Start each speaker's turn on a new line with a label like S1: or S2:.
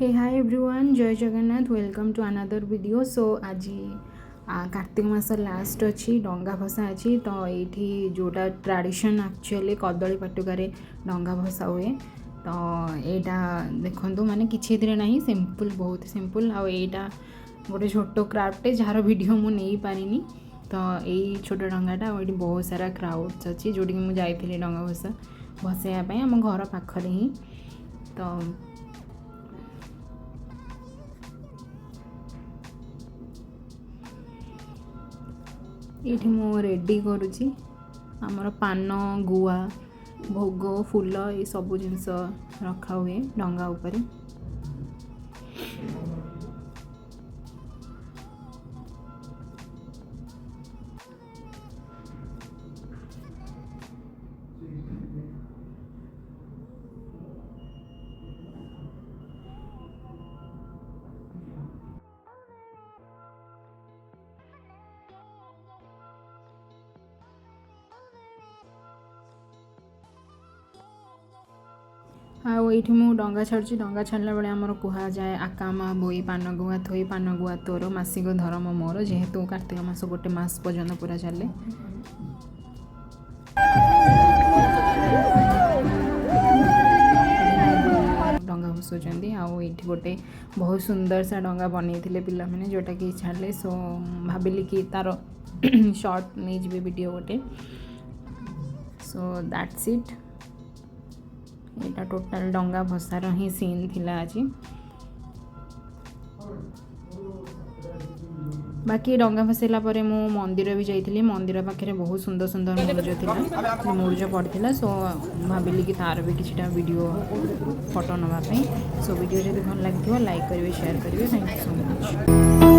S1: हे hi everyone, जय Jagannath. Welcome to another video. So आज कार्तिक मास last अच्छी डंगा भसा अच्छी तो ये जोटा ट्रेडिशन एक्चुअली कदली पटुकार डंगा भसा हुए तो यहाँ देखो माने किसी ना सिंपल बहुत सिंपल आईटा गोटे छोट क्राफ्टे जार वीडियो मुझे नहीं पारिनी तो यही छोट डंगाटा ये बहुत सारा क्राउड्स अच्छी जोटी मुझे जाइली डंगा भसाइवाई आम घर पाखरे ही तो ये मु रेडी करुँची आमर पान गुआ भोग फूल ये सब जिनस रखा हुए डंगा उपरे। आईठी मु डंगा छाड़ी डंगा छाड़ला बेले आमर कह जाए आकामा बोई पान गुआ थोई पान गुआ तोर मासिक धर्म मोर जेहेतु कार्तिक मास गोटे मास पर्यंत पूरा चले। डंगा भसुँच आईठी गोटे बहुत सुंदर सा डंगा बनई पिला मैंने जोटा कि छाड़े सो भाविली कि तार शॉर्ट नहीं जी वीडियो गोटे सो दैट्स इट। यहाँ टोटाल डंगा भसार ही सीन थिला आज बाकी डंगा भसैला परे मु मंदिर भी जाइली मंदिर पाखे बहुत सुंदर सुंदर मुरुज था मुरुज पड़ता सो भाविली कि तार भी किसी वीडियो फोटो नापी सो वीडियो जब भल लगे लाइक करेंगे शेयर करेंगे। Thank you so much.